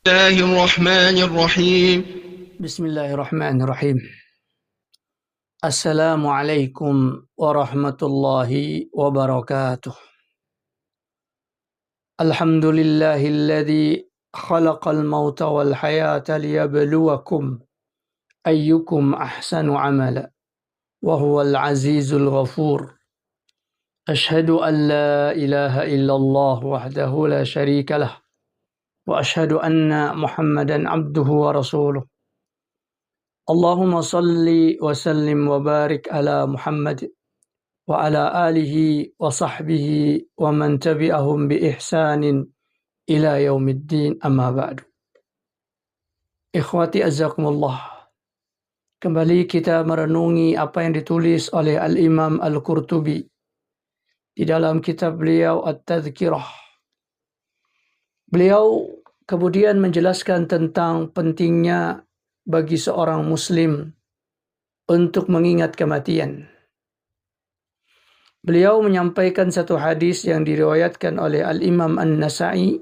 الله الرحمن الرحيم. بسم الله الرحمن الرحيم. السلام عليكم ورحمة الله وبركاته. الحمد لله الذي خلق الموت والحياة ليبلوكم أيكم أحسن عملا وهو العزيز الغفور. أشهد أن لا إله إلا الله وحده لا شريك له وأشهد أن محمدا عبده ورسوله. اللهم صل وسلم وبارك على محمد وعلى آله وصحبه ومن تبعهم بإحسان إلى يوم الدين أما بعد. Ikhwati azzakumullah. Kembali kita merenungi apa yang ditulis oleh Al-Imam Al-Qurtubi di dalam kitab beliau At-Tadhkirah. Beliau kemudian menjelaskan tentang pentingnya bagi seorang muslim untuk mengingat kematian. Beliau menyampaikan satu hadis yang diriwayatkan oleh Al-Imam An-Nasa'i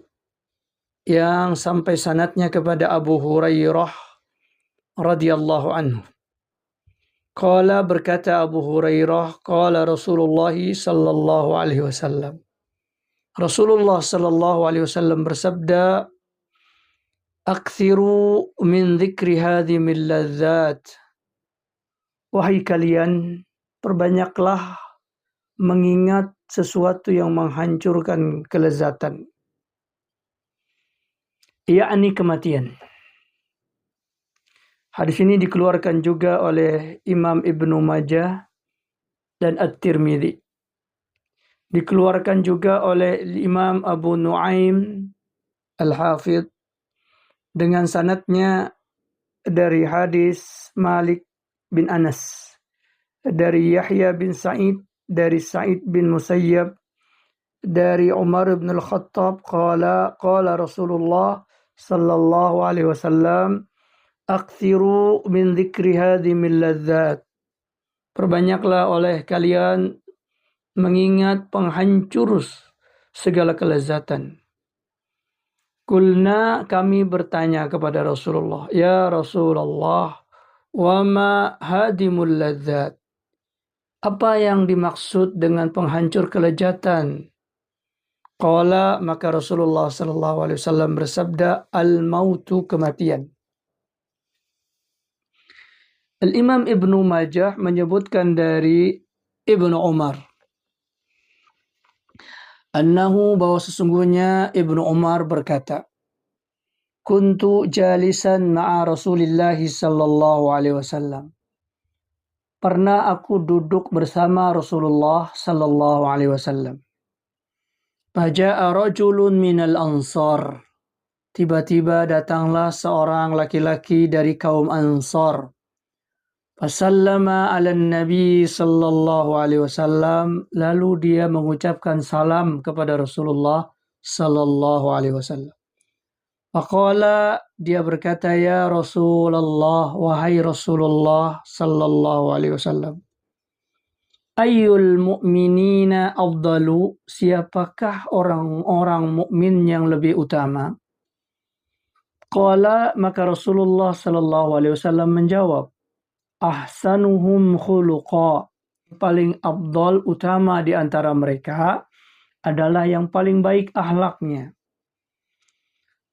yang sampai sanadnya kepada Abu Hurairah radhiyallahu anhu. Qala, berkata Abu Hurairah, qala Rasulullah sallallahu alaihi wasallam. Rasulullah sallallahu alaihi wasallam bersabda, "Aktsiru min dzikri hadhimil ladzat." Wahai kalian, perbanyaklah mengingat sesuatu yang menghancurkan kelezatan, yakni kematian. Hadis ini dikeluarkan juga oleh Imam Ibnu Majah dan At-Tirmidzi. Dikeluarkan juga oleh Imam Abu Nuaim Al-Hafidh dengan sanadnya dari hadis Malik bin Anas, dari Yahya bin Sa'id, dari Sa'id bin Musayyab, dari Umar bin Al-Khattab, qala Rasulullah sallallahu alaihi wasallam, "Aktsiru min dzikri hadhimil ladzat." Perbanyaklah oleh kalian mengingat penghancur segala kelezatan. Kulna, kami bertanya kepada Rasulullah, "Ya Rasulullah, wa ma hadimul ladzat?" Apa yang dimaksud dengan penghancur kelezatan? Qala, maka Rasulullah sallallahu alaihi wasallam bersabda, "Al-mautu," kematian. Al-Imam Ibnu Majah menyebutkan dari Ibnu Umar, annahu, bahwa sesungguhnya Ibnu Umar berkata, "Kuntu jalisan ma'a Rasulillah sallallahu alaihi wasallam." Pernah aku duduk bersama Rasulullah sallallahu alaihi wasallam. Faja'a rajulun minal ansar. Tiba-tiba datanglah seorang laki-laki dari kaum Ansar. Fasallama 'alan Nabi sallallahu alaihi wasallam, lalu dia mengucapkan salam kepada Rasulullah sallallahu alaihi wasallam. Faqala, dia berkata, "Ya Rasulullah, wahai Rasulullah sallallahu alaihi wasallam, ayyul mu'minina afdalu?" Siapakah orang-orang mukmin yang lebih utama? Qala, maka Rasulullah sallallahu alaihi wasallam menjawab, ahsanuhum khuluqa. Paling afdal, utama di antara mereka adalah yang paling baik akhlaknya.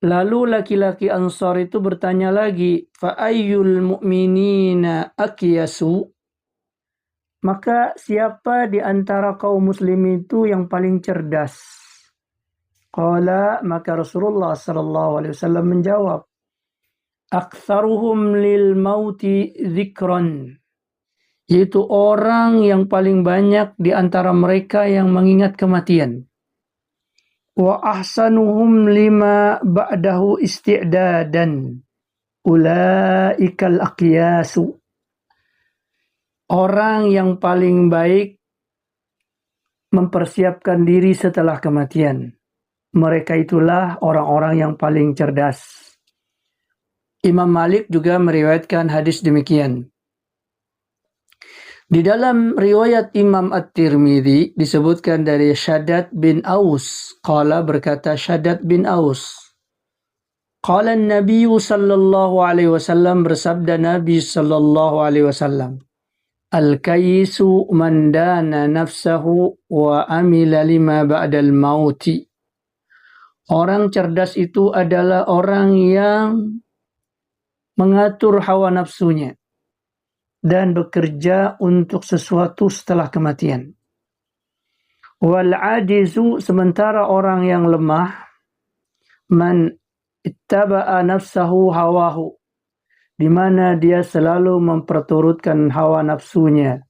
Lalu laki-laki Ansar itu bertanya lagi, fa ayyul mu'minina akyasu? Maka siapa di antara kaum muslim itu yang paling cerdas? Qala, maka Rasulullah sallallahu alaihi wasallam menjawab, aktsaruhum lil mauti dzikran, yaitu orang yang paling banyak di antara mereka yang mengingat kematian. Wa ahsanuhum lima ba'dahu isti'dadan, ulaikal aqyasu. Orang yang paling baik mempersiapkan diri setelah kematian, mereka itulah orang-orang yang paling cerdas. Imam Malik juga meriwayatkan hadis demikian. Di dalam riwayat Imam At-Tirmidzi disebutkan dari Shaddad bin Aus. Qala, berkata Shaddad bin Aus, Qala Nabi sallallahu alaihi wasallam, bersabda Nabi sallallahu alaihi wasallam, al-kayyisu man dana nafsahu wa amila lima ba'dal mauti. Orang cerdas itu adalah orang yang mengatur hawa nafsunya dan bekerja untuk sesuatu setelah kematian. Wal ajizu, sementara orang yang lemah, man ittaba'a nafsahu hawahu, di mana dia selalu memperturutkan hawa nafsunya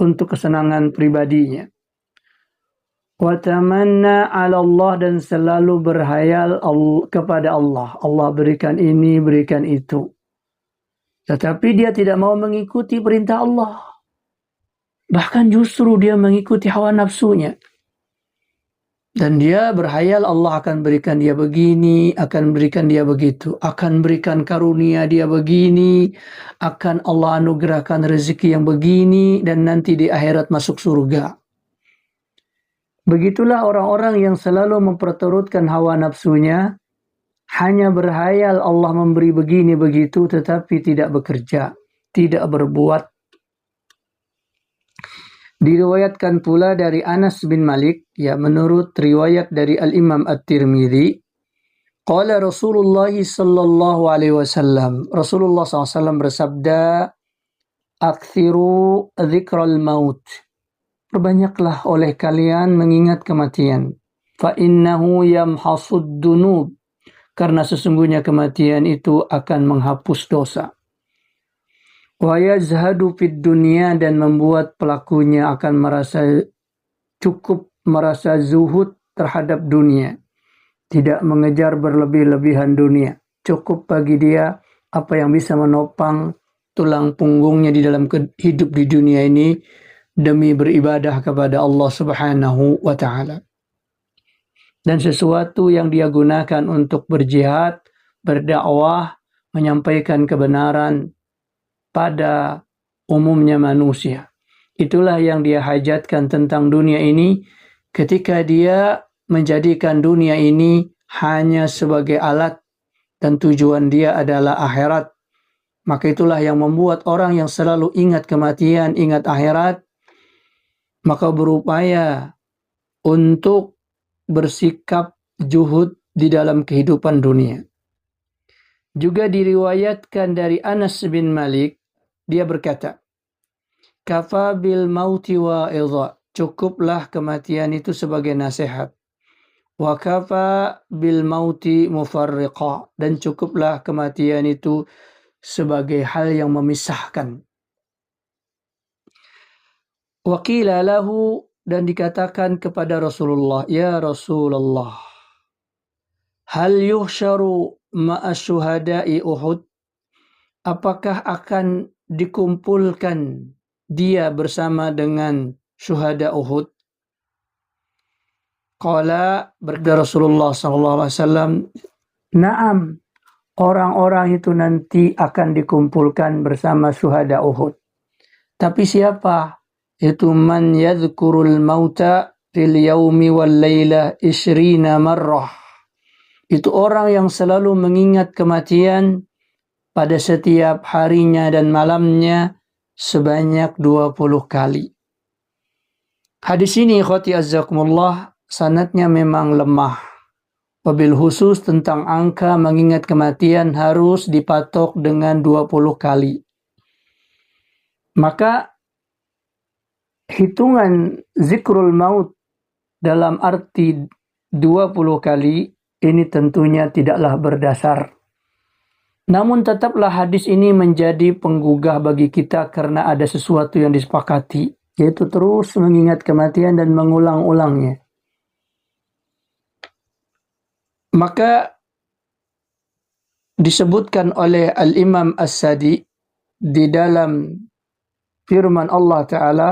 untuk kesenangan pribadinya. Wa tamanna 'ala Allah, dan selalu berhayal kepada Allah. Allah berikan ini, berikan itu. Tetapi dia tidak mau mengikuti perintah Allah. Bahkan justru dia mengikuti hawa nafsunya. Dan dia berhayal Allah akan berikan dia begini, akan berikan dia begitu, akan berikan karunia dia begini, akan Allah anugerahkan rezeki yang begini, dan nanti di akhirat masuk surga. Begitulah orang-orang yang selalu memperturutkan hawa nafsunya, hanya berhayal Allah memberi begini begitu, tetapi tidak bekerja, tidak berbuat. Diriwayatkan pula dari Anas bin Malik, ya, menurut riwayat dari Al-Imam At-Tirmidzi, qala Rasulullah sallallahu alaihi wasallam, Rasulullah SAW bersabda, akthiru dzikral maut, perbanyaklah oleh kalian mengingat kematian. Fa innahu yamhasud dunub, karena sesungguhnya kematian itu akan menghapus dosa. Wa yazhadu fid dunya, dan membuat pelakunya akan merasa cukup, merasa zuhud terhadap dunia, tidak mengejar berlebih-lebihan dunia. Cukup bagi dia apa yang bisa menopang tulang punggungnya di dalam hidup di dunia ini demi beribadah kepada Allah Subhanahu wa taala. Dan sesuatu yang dia gunakan untuk berjihad, berdakwah, menyampaikan kebenaran pada umumnya manusia. Itulah yang dia hajatkan tentang dunia ini, ketika dia menjadikan dunia ini hanya sebagai alat dan tujuan dia adalah akhirat. Maka itulah yang membuat orang yang selalu ingat kematian, ingat akhirat, maka berupaya untuk bersikap juhud di dalam kehidupan dunia. Juga diriwayatkan dari Anas bin Malik, dia berkata, kafa bil mauti wa'idha, cukuplah kematian itu sebagai nasihat. Wa kafa bil mauti mufarriqa, dan cukuplah kematian itu sebagai hal yang memisahkan. Wa qila lahu, dan dikatakan kepada Rasulullah, ya Rasulullah, hal yuhsyaru ma'a syuhada'i Uhud, apakah akan dikumpulkan dia bersama dengan syuhada Uhud? Qala, berkata Rasulullah SAW, na'am, orang-orang itu nanti akan dikumpulkan bersama syuhada Uhud. Tapi siapa? Itu man yadhkurul mauta fil yaumi wal layla 20 marrah. Itu orang yang selalu mengingat kematian pada setiap harinya dan malamnya sebanyak 20 kali. Hadis ini, ikhwati azzakumullah, sanadnya memang lemah. Wabil khusus tentang angka mengingat kematian harus dipatok dengan 20 kali. Maka hitungan zikrul maut dalam arti 20 kali ini tentunya tidaklah berdasar. Namun tetaplah hadis ini menjadi penggugah bagi kita karena ada sesuatu yang disepakati, yaitu terus mengingat kematian dan mengulang-ulangnya. Maka disebutkan oleh Al-Imam As-Sadi di dalam firman Allah Ta'ala,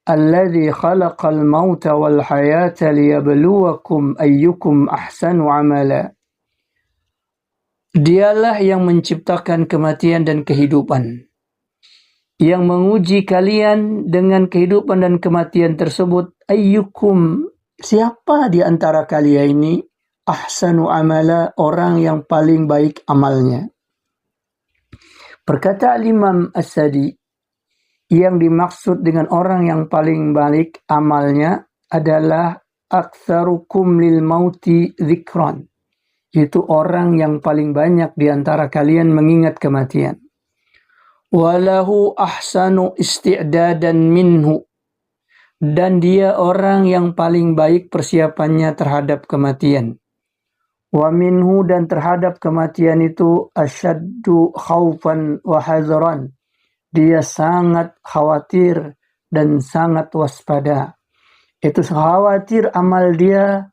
alladzi khalaqal mauta wal hayata liyabluwakum ayyukum ahsanu amala. Dialah yang menciptakan kematian dan kehidupan, yang menguji kalian dengan kehidupan dan kematian tersebut. Ayyukum, siapa di antara kalian ini, ahsanu amala, orang yang paling baik amalnya. Berkata Imam As-Sadi, yang dimaksud dengan orang yang paling baik amalnya adalah aktsarukum lil mauti dzikran, yaitu orang yang paling banyak di antara kalian mengingat kematian. Walahu ahsanu isti'dadan minhu, dan dia orang yang paling baik persiapannya terhadap kematian. Wa minhu, dan terhadap kematian itu asyaddu khaufan wa hazran, dia sangat khawatir dan sangat waspada. Itu khawatir amal dia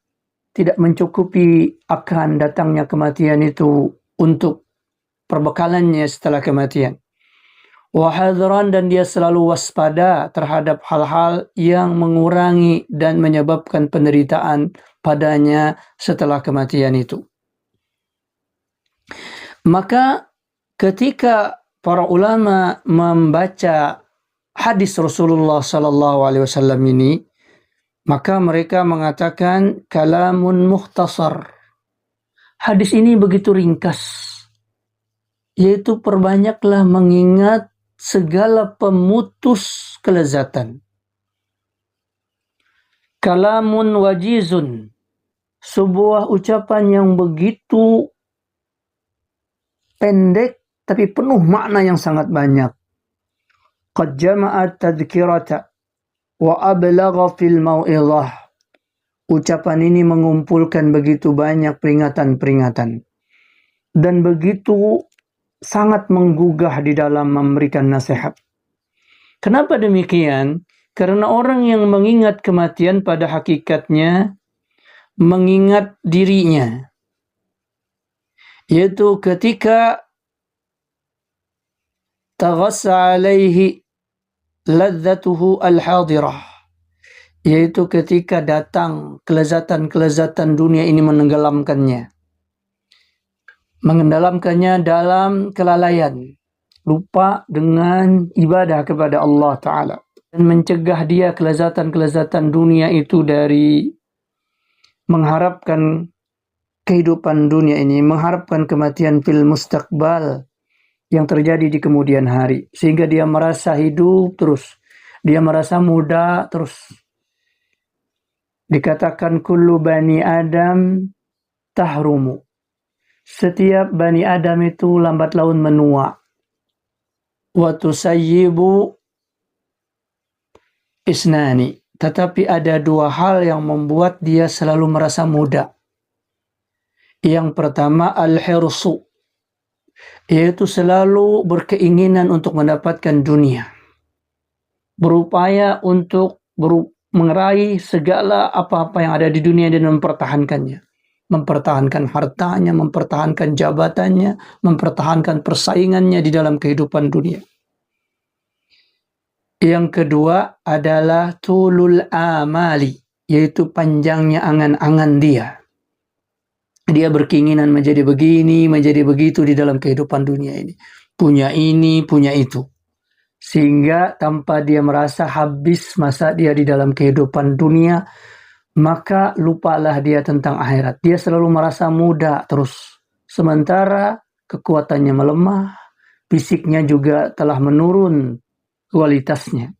tidak mencukupi akan datangnya kematian itu untuk perbekalannya setelah kematian. Wa hadran, dan dia selalu waspada terhadap hal-hal yang mengurangi dan menyebabkan penderitaan padanya setelah kematian itu. Maka ketika para ulama membaca hadis Rasulullah SAW ini, maka mereka mengatakan kalamun mukhtasar. Hadis ini begitu ringkas, yaitu perbanyaklah mengingat segala pemutus kelezatan. Kalamun wajizun, sebuah ucapan yang begitu pendek tapi penuh makna yang sangat banyak. Qad jama'at tadhkirata wa ablagha fil mau'izah. Ucapan ini mengumpulkan begitu banyak peringatan-peringatan dan begitu sangat menggugah di dalam memberikan nasihat. Kenapa demikian? Karena orang yang mengingat kematian pada hakikatnya mengingat dirinya, yaitu ketika taghassa alaihi ladzatuhu al-hadirah, yaitu ketika datang kelezatan-kelezatan dunia ini menenggelamkannya dalam kelalaian, lupa dengan ibadah kepada Allah Ta'ala, dan mencegah dia kelezatan-kelezatan dunia itu dari mengharapkan kehidupan dunia ini, mengharapkan kematian fil mustaqbal yang terjadi di kemudian hari, sehingga dia merasa hidup terus, dia merasa muda terus. Dikatakan kullu bani Adam tahrumu, setiap bani Adam itu lambat laun menua. Wa tusayyibu isnani, tetapi ada dua hal yang membuat dia selalu merasa muda. Yang pertama al-hirsu, yaitu selalu berkeinginan untuk mendapatkan dunia, berupaya untuk meraih segala apa-apa yang ada di dunia dan mempertahankannya, mempertahankan hartanya, mempertahankan jabatannya, mempertahankan persaingannya di dalam kehidupan dunia. Yang kedua adalah tulul amali, yaitu panjangnya angan-angan dia. Dia berkeinginan menjadi begini, menjadi begitu di dalam kehidupan dunia ini. Punya ini, punya itu. Sehingga tanpa dia merasa habis masa dia di dalam kehidupan dunia, maka lupalah dia tentang akhirat. Dia selalu merasa muda terus. Sementara kekuatannya melemah, fisiknya juga telah menurun kualitasnya.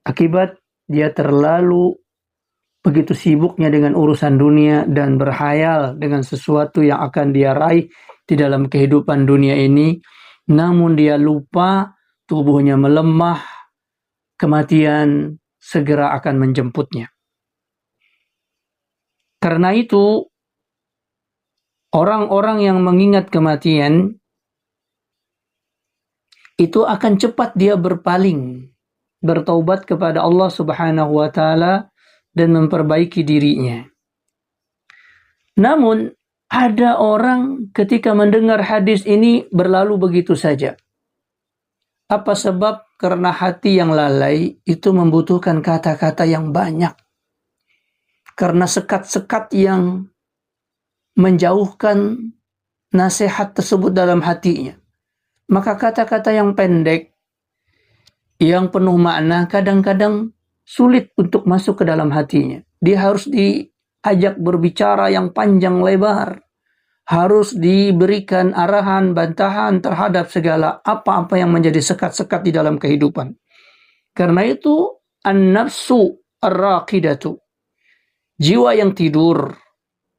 Akibat dia terlalu begitu sibuknya dengan urusan dunia dan berhayal dengan sesuatu yang akan dia raih di dalam kehidupan dunia ini, namun dia lupa, tubuhnya melemah, kematian segera akan menjemputnya. Karena itu, orang-orang yang mengingat kematian itu akan cepat dia berpaling, bertaubat kepada Allah Subhanahu wa Ta'ala dan memperbaiki dirinya. Namun ada orang ketika mendengar hadis ini berlalu begitu saja. Apa sebab? Karena hati yang lalai itu membutuhkan kata-kata yang banyak. Karena sekat-sekat yang menjauhkan nasihat tersebut dalam hatinya. Maka kata-kata yang pendek, yang penuh makna kadang-kadang sulit untuk masuk ke dalam hatinya. Dia harus ajak berbicara yang panjang lebar. Harus diberikan arahan, bantahan terhadap segala apa-apa yang menjadi sekat-sekat di dalam kehidupan. Karena itu, an-nafsu ar-raqidatu, jiwa yang tidur,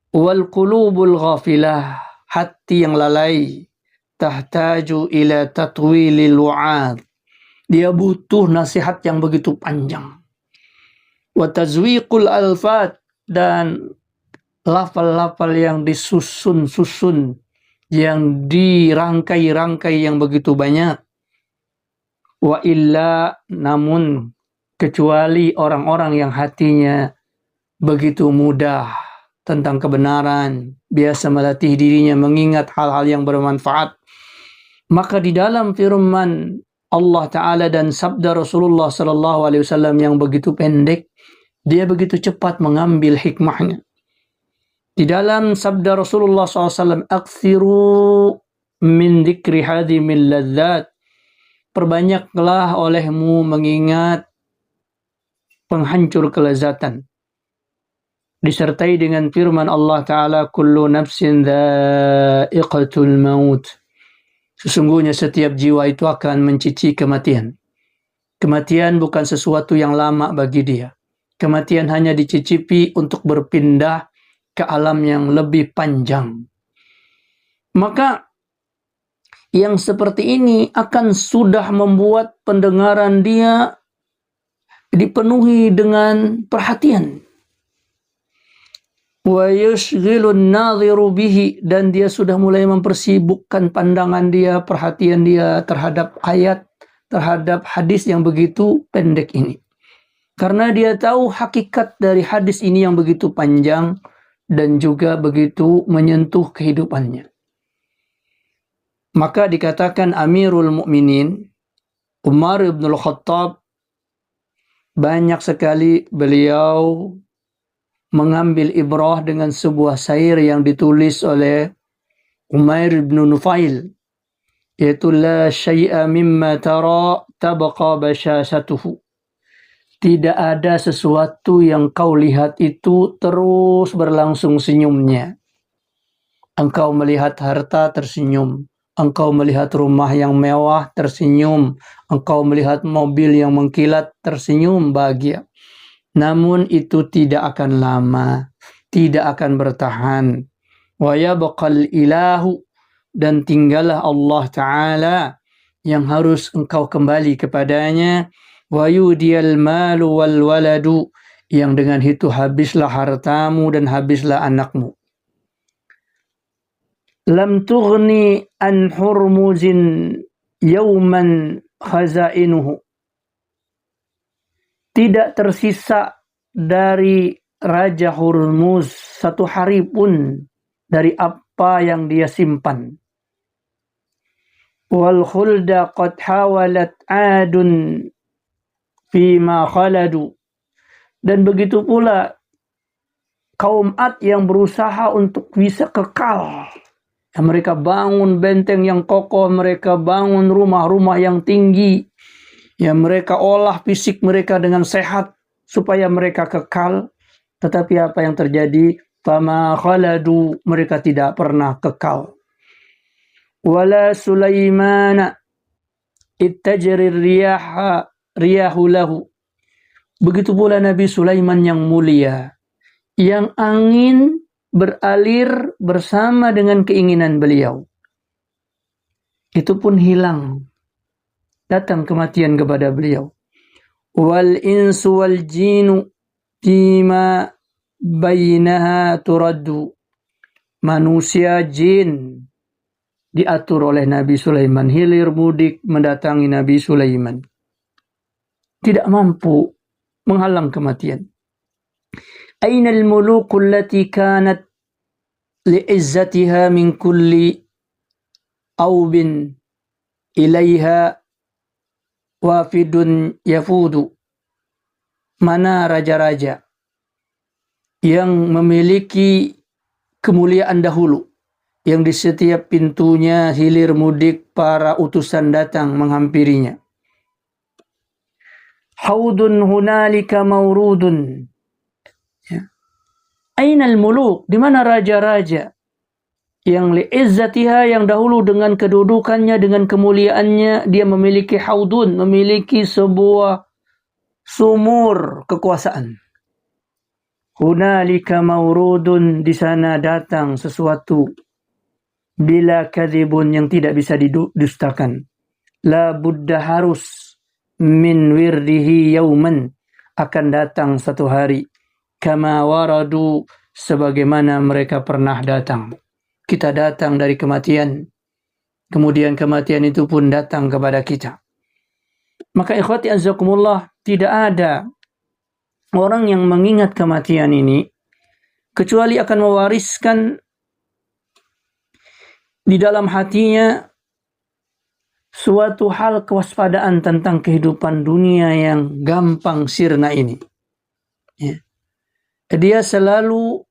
wal qulubul ghafilah, hati yang lalai, tahtaju ila tatwilil wa'ad. Dia butuh nasihat yang begitu panjang. Wa tazwiqul alfat, dan lafal-lafal yang disusun-susun, yang dirangkai-rangkai yang begitu banyak. Wa illa, namun kecuali orang-orang yang hatinya begitu mudah tentang kebenaran, biasa melatih dirinya mengingat hal-hal yang bermanfaat, maka di dalam firman Allah Ta'ala dan sabda Rasulullah SAW yang begitu pendek, dia begitu cepat mengambil hikmahnya. Di dalam sabda Rasulullah SAW, "Aktsiru min dzikri hadimil ladzat." Perbanyaklah olehmu mengingat penghancur kelezatan. Disertai dengan firman Allah Ta'ala, "Kullu nafsin dha'iqatul maut." Sesungguhnya setiap jiwa itu akan mencici kematian. Kematian bukan sesuatu yang lama bagi dia. Kematian hanya dicicipi untuk berpindah ke alam yang lebih panjang. Maka yang seperti ini akan sudah membuat pendengaran dia dipenuhi dengan perhatian. Wa yushghilun nadhiru bihi, dan dia sudah mulai mempersibukkan pandangan dia, perhatian dia terhadap ayat, terhadap hadis yang begitu pendek ini. Karena dia tahu hakikat dari hadis ini yang begitu panjang dan juga begitu menyentuh kehidupannya. Maka dikatakan Amirul Mukminin Umar bin Khattab, banyak sekali beliau mengambil ibrah dengan sebuah syair yang ditulis oleh Umair bin Nufail, yaitu la syai'a mimma tara tabqa bashashatuhu. Tidak ada sesuatu yang kau lihat itu terus berlangsung senyumnya. Engkau melihat harta, tersenyum. Engkau melihat rumah yang mewah, tersenyum. Engkau melihat mobil yang mengkilat, tersenyum, bahagia. Namun itu tidak akan lama, tidak akan bertahan. Wa yabqal ilahu, dan tinggallah Allah Ta'ala yang harus engkau kembali kepadanya. Wa yudiyal malu wal waladu, yang dengan itu habislah hartamu dan habislah anakmu. Lam tughni an hurmuzin yawman khazainuhu, tidak tersisa dari Raja Hurmuz satu hari pun dari apa yang dia simpan. Wal khulda qad hawalat adun fima khaladu, dan begitu pula kaum Ad yang berusaha untuk bisa kekal. Mereka bangun benteng yang kokoh, mereka bangun rumah-rumah yang tinggi, mereka olah fisik mereka dengan sehat supaya mereka kekal. Tetapi apa yang terjadi? Fama khaladu, mereka tidak pernah kekal. Wala Sulaimana ittajri riyahu lahu, begitu pula Nabi Sulaiman yang mulia, yang angin beralir bersama dengan keinginan beliau. Itu pun hilang. Datang kematian kepada beliau. Wal insu wal jinu fima bainaha turaddu, manusia jin diatur oleh Nabi Sulaiman. Hilir mudik mendatangi Nabi Sulaiman, tidak mampu menghalang kematian. Aina al-muluku allati kanat li'izzatiha min kulli awbin ilaiha wafidun yafudu. Mana raja-raja yang memiliki kemuliaan dahulu, yang di setiap pintunya hilir mudik para utusan datang menghampirinya. Haudun hunalika maurudun, Ainal muluk, di mana raja-raja yang li'izzatiha, yang dahulu dengan kedudukannya, dengan kemuliaannya, dia memiliki haudun, memiliki sebuah sumur kekuasaan. Hunalika maurudun, di sana datang sesuatu bila kadhibun, yang tidak bisa didustakan. La budda, harus, min wirdihi yauman, akan datang satu hari, kama waradu, sebagaimana mereka pernah datang. Kita datang dari kematian, kemudian kematian itu pun datang kepada kita. Maka ikhwati azzakumullah, tidak ada orang yang mengingat kematian ini kecuali akan mewariskan di dalam hatinya suatu hal kewaspadaan tentang kehidupan dunia yang gampang sirna ini. Ya. Dia selalu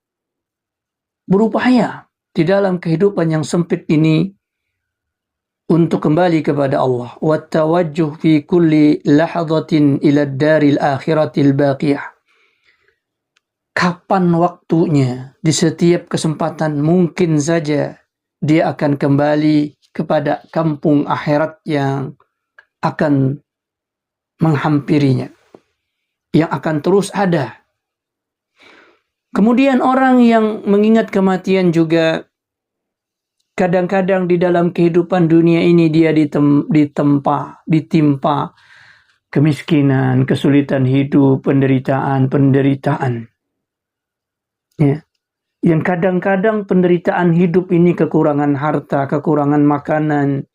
berupaya di dalam kehidupan yang sempit ini untuk kembali kepada Allah. Wattawajjuh fi kulli lahadhatin ila ad-daril akhiratil baqiyah. Kapan waktunya, di setiap kesempatan mungkin saja dia akan kembali kepada kampung akhirat yang akan menghampirinya, yang akan terus ada. Kemudian orang yang mengingat kematian juga kadang-kadang di dalam kehidupan dunia ini dia ditimpa kemiskinan, kesulitan hidup, penderitaan. Ya. Yang kadang-kadang penderitaan hidup ini kekurangan harta, kekurangan makanan,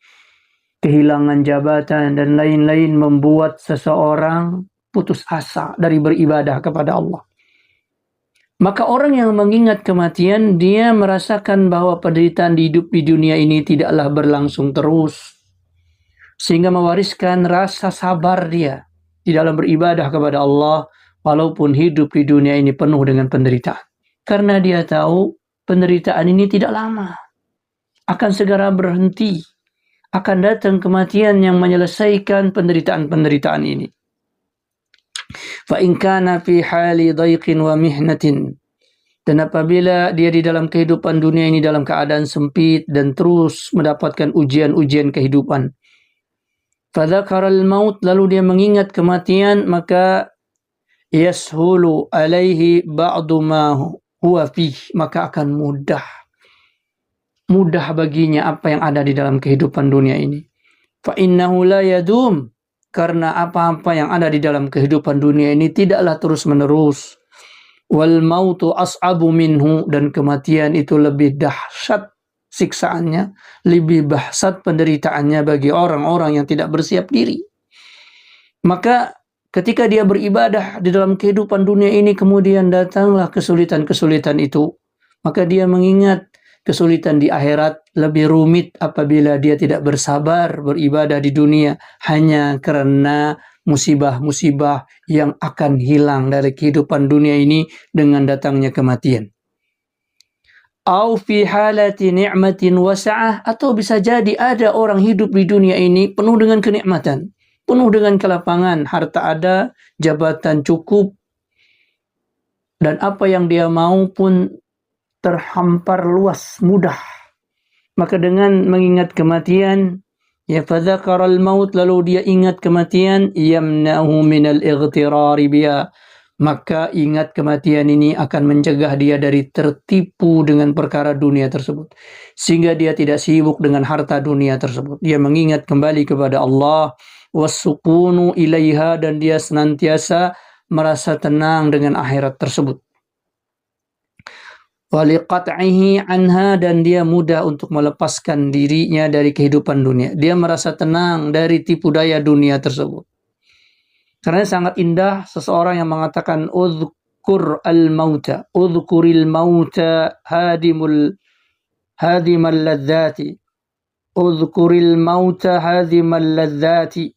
kehilangan jabatan, dan lain-lain membuat seseorang putus asa dari beribadah kepada Allah. Maka orang yang mengingat kematian, dia merasakan bahwa penderitaan hidup di dunia ini tidaklah berlangsung terus, sehingga mewariskan rasa sabar dia di dalam beribadah kepada Allah, walaupun hidup di dunia ini penuh dengan penderitaan. Karena dia tahu penderitaan ini tidak lama, akan segera berhenti, akan datang kematian yang menyelesaikan penderitaan-penderitaan ini. Fa in kana fi hali dhaiqin wa mihnatin, dan apabila dia di dalam kehidupan dunia ini dalam keadaan sempit dan terus mendapatkan ujian-ujian kehidupan, fa dzakara al-maut, lalu dia mengingat kematian, maka yashulu alaihi ba'du ma huwa fih, maka akan mudah baginya apa yang ada di dalam kehidupan dunia ini. Fa innahu la yadum, karena apa-apa yang ada di dalam kehidupan dunia ini tidaklah terus-menerus. Wal mautu as'abu minhu, dan kematian itu lebih dahsyat siksaannya, lebih dahsyat penderitaannya bagi orang-orang yang tidak bersiap diri. Maka ketika dia beribadah di dalam kehidupan dunia ini, kemudian datanglah kesulitan-kesulitan itu, maka dia mengingat kesulitan di akhirat lebih rumit apabila dia tidak bersabar beribadah di dunia hanya karena musibah-musibah yang akan hilang dari kehidupan dunia ini dengan datangnya kematian. Au fi halati ni'matin wasa'ah, atau bisa jadi ada orang hidup di dunia ini penuh dengan kenikmatan, penuh dengan kelapangan, harta ada, jabatan cukup, dan apa yang dia mau pun terhampar luas, mudah. Maka dengan mengingat kematian, ya fadzakaral maut, lalu dia ingat kematian, yamna'hu minal ightirari biha, maka ingat kematian ini akan mencegah dia dari tertipu dengan perkara dunia tersebut, sehingga dia tidak sibuk dengan harta dunia tersebut. Dia mengingat kembali kepada Allah, wasukunu ilaiha, dan dia senantiasa merasa tenang dengan akhirat tersebut. Waliqat'ihi anha, dan dia mudah untuk melepaskan dirinya dari kehidupan dunia. Dia merasa tenang dari tipu daya dunia tersebut. Karena sangat indah seseorang yang mengatakan udhkur al-mauta, udhkuril mauta hadimal ladzati, udhkuril mauta hadimal ladzati,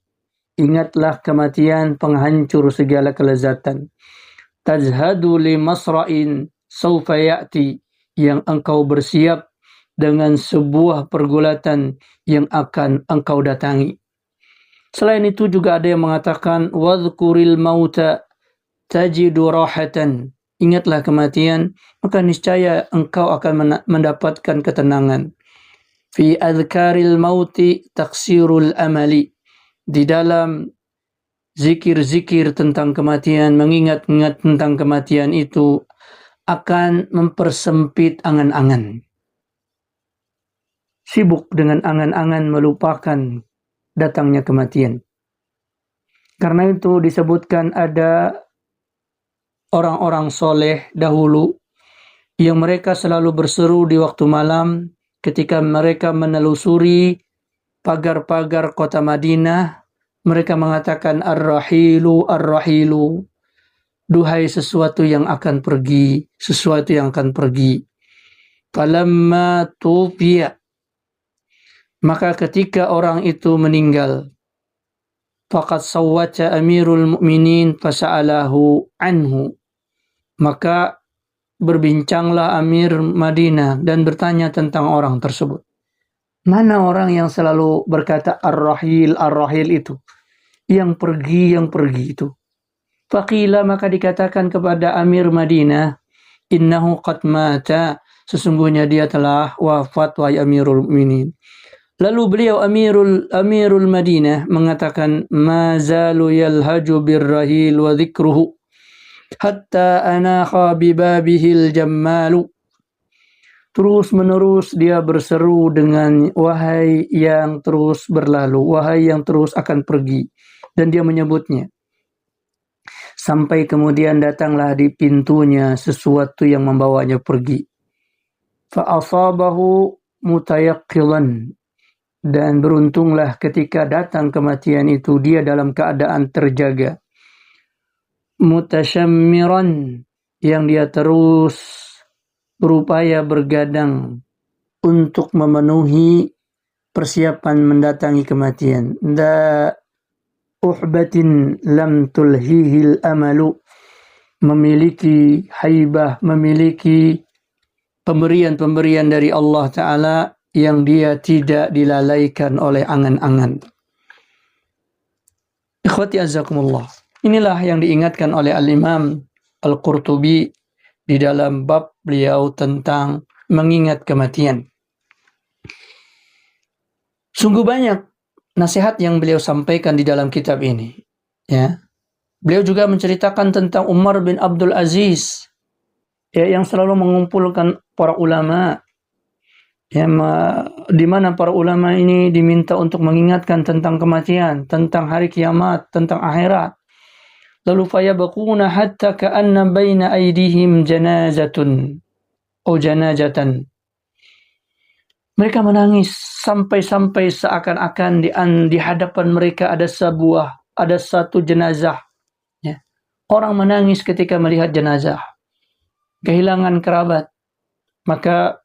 ingatlah kematian penghancur segala kelezatan. Tazhadu li masra'in sawfa ya'ti, yang engkau bersiap dengan sebuah pergulatan yang akan engkau datangi. Selain itu juga ada yang mengatakan wadhkuril mauta tajidu rahatan ingatlah kematian, maka niscaya engkau akan mendapatkan ketenangan. Fi adhkaril mauti taksirul amali. Di dalam zikir-zikir tentang kematian, mengingat-ingat tentang kematian itu akan mempersempit angan-angan. Sibuk dengan angan-angan melupakan datangnya kematian. Karena itu disebutkan ada orang-orang soleh dahulu yang mereka selalu berseru di waktu malam ketika mereka menelusuri pagar-pagar kota Madinah. Mereka mengatakan ar-rahilu, ar-rahilu. Duhai sesuatu yang akan pergi, sesuatu yang akan pergi. Falamma tufiya. Maka ketika orang itu meninggal, faqad sawwaja amirul mu'minin fasa'alahu anhu. Maka berbincanglah Amir Madinah dan bertanya tentang orang tersebut. Mana orang yang selalu berkata ar-rahil, ar-rahil itu? Yang pergi itu. Faqila, maka dikatakan kepada Amir Madinah, innahu qad mata, sesungguhnya dia telah wafat wahai Amirul Mu'minin. Lalu beliau Amirul Madinah mengatakan, ma zalu yalhaju birrahil wa dhikruhu hatta anakha bibabihil jammalu. Terus menerus dia berseru dengan wahai yang terus berlalu, wahai yang terus akan pergi. Dan dia menyebutnya. Sampai kemudian datanglah di pintunya sesuatu yang membawanya pergi. Fa'asabahu mutayaqqilan. Dan beruntunglah ketika datang kematian itu dia dalam keadaan terjaga. Mutasyammiran, yang dia terus berupaya bergadang untuk memenuhi persiapan mendatangi kematian. Uhbatin lam tulhihil amalu, memiliki haibah, memiliki pemberian-pemberian dari Allah Ta'ala yang dia tidak dilalaikan oleh angan-angan. Ikhwati azzakumullah. Inilah yang diingatkan oleh Al-Imam Al-Qurtubi di dalam bab beliau tentang mengingat kematian. Sungguh banyak nasihat yang beliau sampaikan di dalam kitab ini. Ya. Beliau juga menceritakan tentang Umar bin Abdul Aziz, ya, yang selalu mengumpulkan para ulama. Ya, di mana para ulama ini diminta untuk mengingatkan tentang kematian, tentang hari kiamat, tentang akhirat. Lalu fayabquna hatta ka'anna baina aydihim janazatun atau janazatan. Mereka menangis sampai-sampai seakan-akan di hadapan mereka ada satu jenazah. Ya. Orang menangis ketika melihat jenazah. Kehilangan kerabat. Maka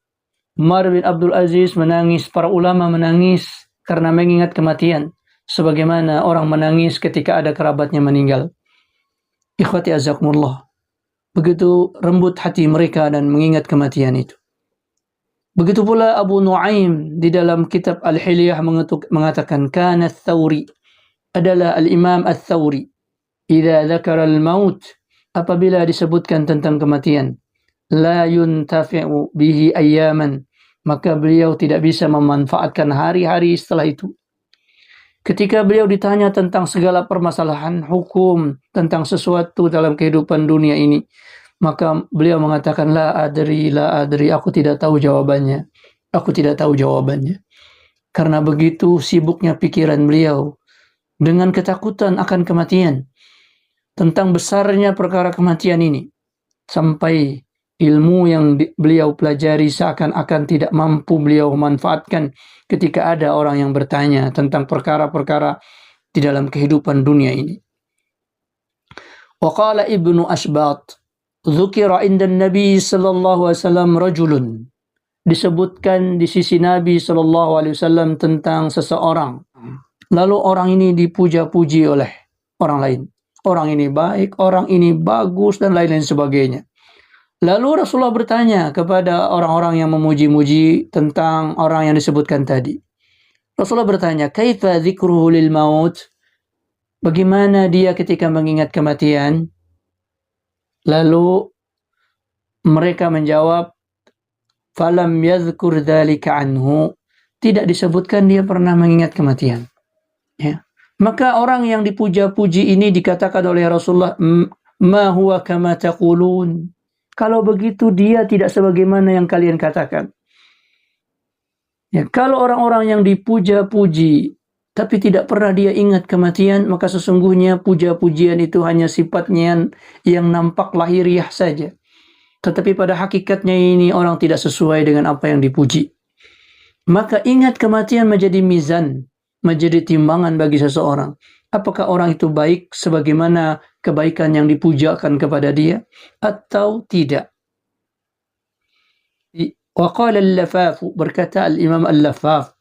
Umar bin Abdul Aziz menangis, para ulama menangis karena mengingat kematian. Sebagaimana orang menangis ketika ada kerabatnya meninggal. Ikhwati azzakumullah. Begitu lembut hati mereka dan mengingat kematian itu. Begitu pula Abu Nuaim di dalam kitab Al-Hilyah mengatakan, kana Ats-Tsauri, adalah Al-Imam Ats-Tsauri, idza dzakara al-maut, apabila disebutkan tentang kematian, la yuntafi'u bihi ayyaman, maka beliau tidak bisa memanfaatkan hari-hari setelah itu. Ketika beliau ditanya tentang segala permasalahan hukum tentang sesuatu dalam kehidupan dunia ini, maka beliau mengatakan, la adri, aku tidak tahu jawabannya. Aku tidak tahu jawabannya. Karena begitu sibuknya pikiran beliau dengan ketakutan akan kematian, tentang besarnya perkara kematian ini, sampai ilmu yang beliau pelajari seakan-akan tidak mampu beliau manfaatkan ketika ada orang yang bertanya tentang perkara-perkara di dalam kehidupan dunia ini. Wa qala Ibnu Asbat, dzukira indan Nabi sallallahu alaihi wasallam rajulun. Disebutkan di sisi Nabi sallallahu alaihi wasallam tentang seseorang. Lalu orang ini dipuja-puji oleh orang lain. Orang ini baik, orang ini bagus, dan lain-lain sebagainya. Lalu Rasulullah bertanya kepada orang-orang yang memuji-muji tentang orang yang disebutkan tadi. Rasulullah bertanya, kaifa dzikruhu lil maut? Bagaimana dia ketika mengingat kematian? Lalu Mereka menjawab, falam yadhkur dzalika anhu, tidak disebutkan dia pernah mengingat kematian. Ya. Maka orang yang dipuja-puji ini dikatakan oleh Rasulullah, ma huwa kama taqulun. Kalau begitu dia tidak sebagaimana yang kalian katakan. Ya, kalau orang-orang yang dipuja-puji tapi tidak pernah dia ingat kematian, maka sesungguhnya puja-pujian itu hanya sifatnya yang nampak lahiriah saja. Tetapi pada hakikatnya ini orang tidak sesuai dengan apa yang dipuji. Maka ingat kematian menjadi mizan, menjadi timbangan bagi seseorang. Apakah orang itu baik sebagaimana kebaikan yang dipujakan kepada dia atau tidak? Waqala al-Lafaf, berkata al-Imam al-Lafaf,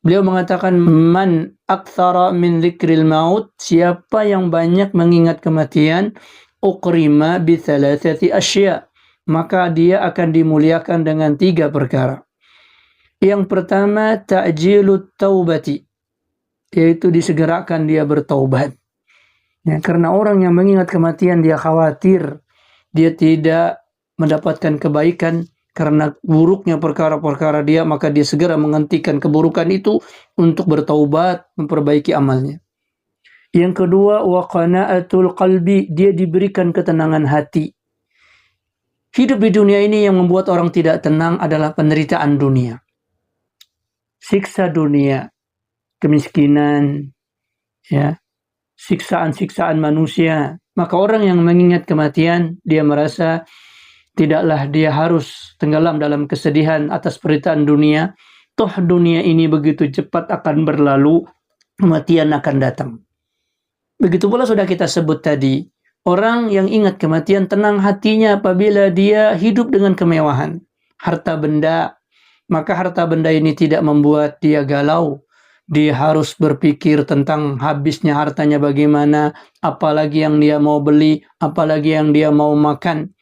beliau mengatakan, man aktsara min dzikril maut, siapa yang banyak mengingat kematian, uqrima bi thalathati asya, maka dia akan dimuliakan dengan 3 perkara. Yang pertama, ta'jilut taubati, yaitu disegerakan dia bertaubat. Ya, karena orang yang mengingat kematian dia khawatir dia tidak mendapatkan kebaikan karena buruknya perkara-perkara dia, maka dia segera menghentikan keburukan itu untuk bertaubat, memperbaiki amalnya. Yang kedua, wa qana'atul qalbi, dia diberikan ketenangan hati. Hidup di dunia ini yang membuat orang tidak tenang adalah penderitaan dunia. Siksa dunia, kemiskinan, ya, siksaan-siksaan manusia. Maka orang yang mengingat kematian, dia merasa tidaklah dia harus tenggelam dalam kesedihan atas penderitaan dunia. Toh dunia ini begitu cepat akan berlalu, kematian akan datang. Begitu pula sudah kita sebut tadi, orang yang ingat kematian tenang hatinya apabila dia hidup dengan kemewahan, harta benda, maka harta benda ini tidak membuat dia galau. Dia harus berpikir tentang habisnya hartanya bagaimana, apalagi yang dia mau beli, apalagi yang dia mau makan,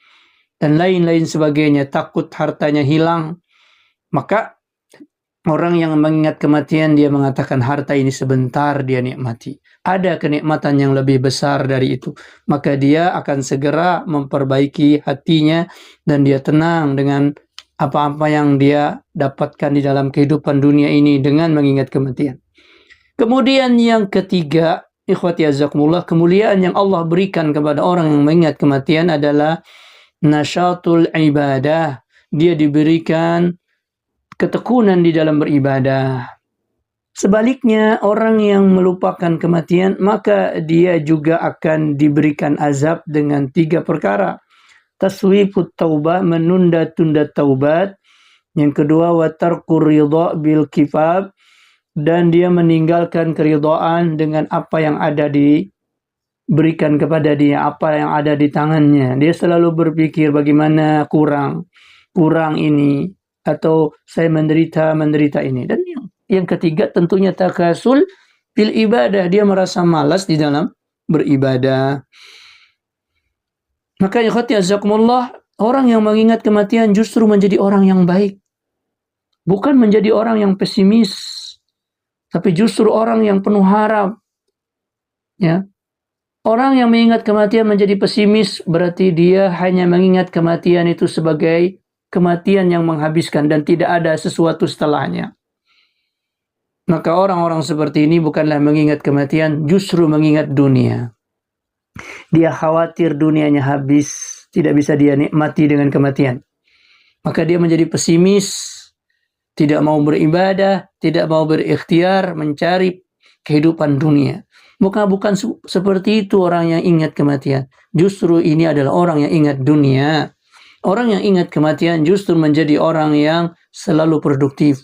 dan lain-lain sebagainya, takut hartanya hilang. Maka orang yang mengingat kematian, dia mengatakan harta ini sebentar dia nikmati. Ada kenikmatan yang lebih besar dari itu. Maka dia akan segera memperbaiki hatinya dan dia tenang dengan apa-apa yang dia dapatkan di dalam kehidupan dunia ini dengan mengingat kematian. Kemudian yang ketiga, ikhwati azakumullah, kemuliaan yang Allah berikan kepada orang yang mengingat kematian adalah nasyatul ibadah. Dia diberikan ketekunan di dalam beribadah. Sebaliknya, orang yang melupakan kematian, maka dia juga akan diberikan azab dengan 3 perkara. Taswifut taubah, menunda-tunda taubat. Yang kedua, wa tarkur ridha bil kifab, dan dia meninggalkan keridhaan dengan apa yang ada diberikan kepada dia, apa yang ada di tangannya. Dia selalu berpikir bagaimana kurang ini, atau saya menderita ini. Dan yang ketiga tentunya takasul bil ibadah, dia merasa malas di dalam beribadah. Maka ikhwati azakumullah, orang yang mengingat kematian justru menjadi orang yang baik, bukan menjadi orang yang pesimis, tapi justru orang yang penuh harap. Ya. Orang yang mengingat kematian menjadi pesimis berarti dia hanya mengingat kematian itu sebagai kematian yang menghabiskan dan tidak ada sesuatu setelahnya. Maka orang-orang seperti ini bukanlah mengingat kematian, justru mengingat dunia. Dia khawatir dunianya habis, tidak bisa dia nikmati dengan kematian. Maka dia menjadi pesimis, tidak mau beribadah, tidak mau berikhtiar mencari kehidupan dunia. Bukan seperti itu orang yang ingat kematian. Justru ini adalah orang yang ingat dunia. Orang yang ingat kematian justru menjadi orang yang selalu produktif.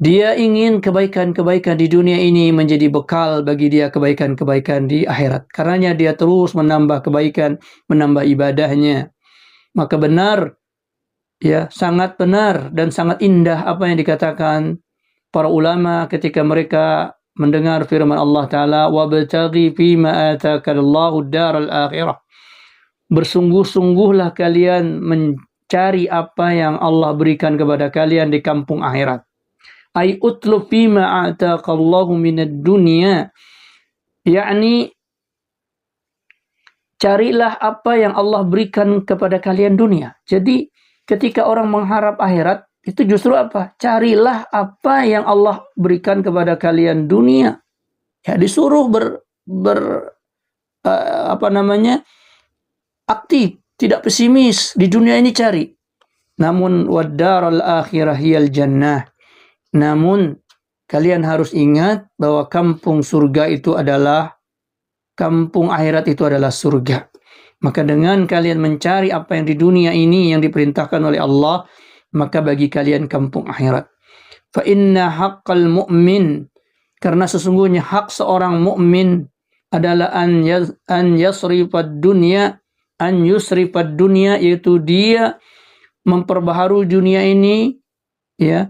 Dia ingin kebaikan-kebaikan di dunia ini menjadi bekal bagi dia kebaikan-kebaikan di akhirat. Karenanya dia terus menambah kebaikan, menambah ibadahnya. Maka benar, ya, sangat benar dan sangat indah apa yang dikatakan para ulama ketika mereka mendengar firman Allah Ta'ala, وَابْتَغِي فِيمَا آتَاكَ اللَّهُ الدَّارَ الْآخِرَةِ. Bersungguh-sungguhlah kalian mencari apa yang Allah berikan kepada kalian di kampung akhirat. Ay utlub fima ataqallahu minad dunya, yakni carilah apa yang Allah berikan kepada kalian dunia. Jadi ketika orang mengharap akhirat, itu justru apa? Carilah apa yang Allah berikan kepada kalian dunia. Ya, disuruh aktif, tidak pesimis, di dunia ini cari. Namun waddaral akhirah hiyal jannah. Namun kalian harus ingat bahwa kampung akhirat itu adalah surga. Maka dengan kalian mencari apa yang di dunia ini yang diperintahkan oleh Allah, maka bagi kalian kampung akhirat. Fa inna haqqal mu'min, karena sesungguhnya hak seorang mukmin adalah an yusrifad dunya, yaitu dia memperbaharui dunia ini, ya,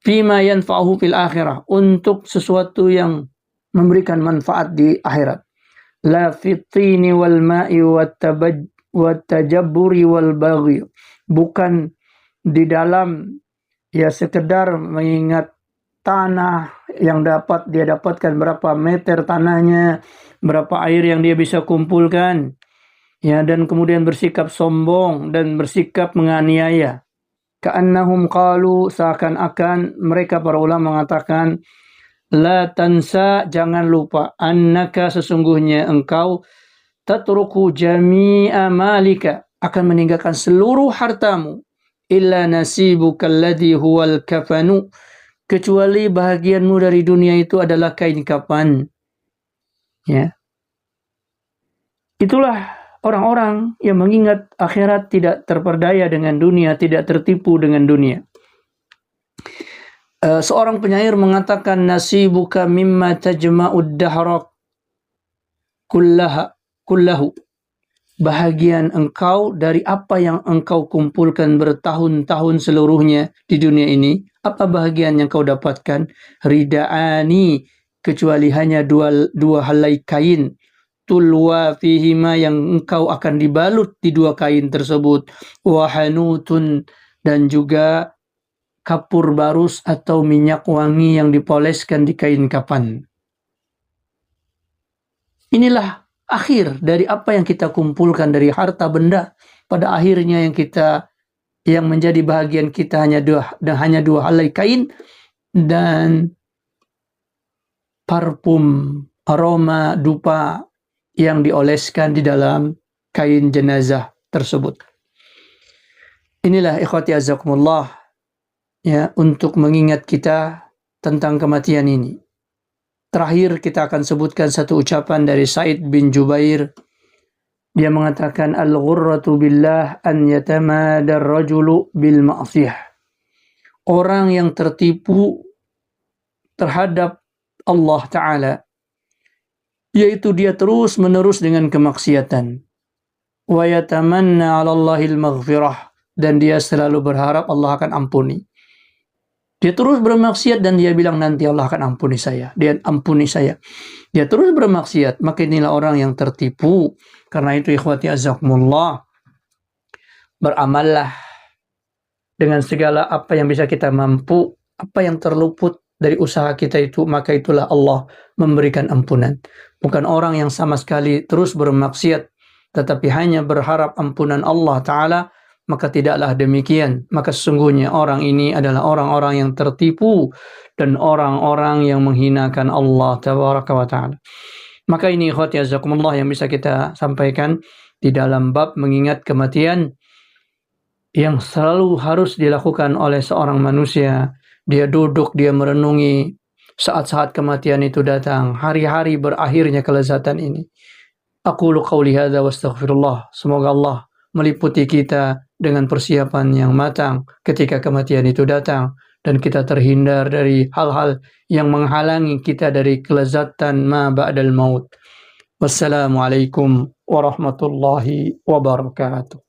fima yanfa'uhu fil akhirah, untuk sesuatu yang memberikan manfaat di akhirat. La fitini wal ma'i wat tajabburi wal baghi, bukan di dalam ya sekedar mengingat tanah yang dapat dia dapatkan, berapa meter tanahnya, berapa air yang dia bisa kumpulkan, ya, dan kemudian bersikap sombong dan bersikap menganiaya. Ka'annahum qalu, seakan-akan mereka para ulama mengatakan, la tansa, jangan lupa, annaka, sesungguhnya engkau, tatruku jami'a malika, akan meninggalkan seluruh hartamu, illa nasibuka alladhi huwal kafanu, kecuali bahagianmu dari dunia itu adalah kain kapan. Ya. Itulah orang-orang yang mengingat akhirat, tidak terperdaya dengan dunia, tidak tertipu dengan dunia. Seorang penyair mengatakan, nasibuka mimma tajma'ud dahra kullahu, bahagian engkau dari apa yang engkau kumpulkan bertahun-tahun seluruhnya di dunia ini. Apa bahagian yang kau dapatkan? Rida'ani, kecuali hanya dua helai kain, tulwa fihima, yang engkau akan dibalut di dua kain tersebut, wahanutun, dan juga kapur barus atau minyak wangi yang dipoleskan di kain kapan. Inilah akhir dari apa yang kita kumpulkan dari harta benda. Pada akhirnya yang menjadi bahagian kita hanya dua helai kain dan parfum, aroma, dupa yang dioleskan di dalam kain jenazah tersebut. Inilah ikhwati azakumullah, ya, untuk mengingat kita tentang kematian ini. Terakhir kita akan sebutkan satu ucapan dari Sa'id bin Jubair. Dia mengatakan, al-ghurratu billah an yatamada ar-rajulu bil ma'siyah. Orang yang tertipu terhadap Allah Ta'ala, yaitu dia terus menerus dengan kemaksiatan. Wa yatamanna 'ala Allahil maghfirah, dan dia selalu berharap Allah akan ampuni. Dia terus bermaksiat dan dia bilang nanti Allah akan ampuni saya. Dia ampuni saya. Dia terus bermaksiat, maka inilah orang yang tertipu. Karena itu ikhwati azakumullah, beramallah dengan segala apa yang bisa kita mampu, apa yang terluput dari usaha kita itu, maka itulah Allah memberikan ampunan. Bukan orang yang sama sekali terus bermaksiat, tetapi hanya berharap ampunan Allah Ta'ala, maka tidaklah demikian. Maka sesungguhnya orang ini adalah orang-orang yang tertipu dan orang-orang yang menghinakan Allah Tabaraka wa Ta'ala. Maka ini ikhwati azakumullah yang bisa kita sampaikan di dalam bab mengingat kematian yang selalu harus dilakukan oleh seorang manusia. Dia duduk, dia merenungi saat-saat kematian itu datang, hari-hari berakhirnya kelezatan ini. Aqulu qawli hadza wastaghfirullah. Semoga Allah meliputi kita dengan persiapan yang matang ketika kematian itu datang, dan kita terhindar dari hal-hal yang menghalangi kita dari kelezatan ma ba'dal maut. Wassalamualaikum warahmatullahi wabarakatuh.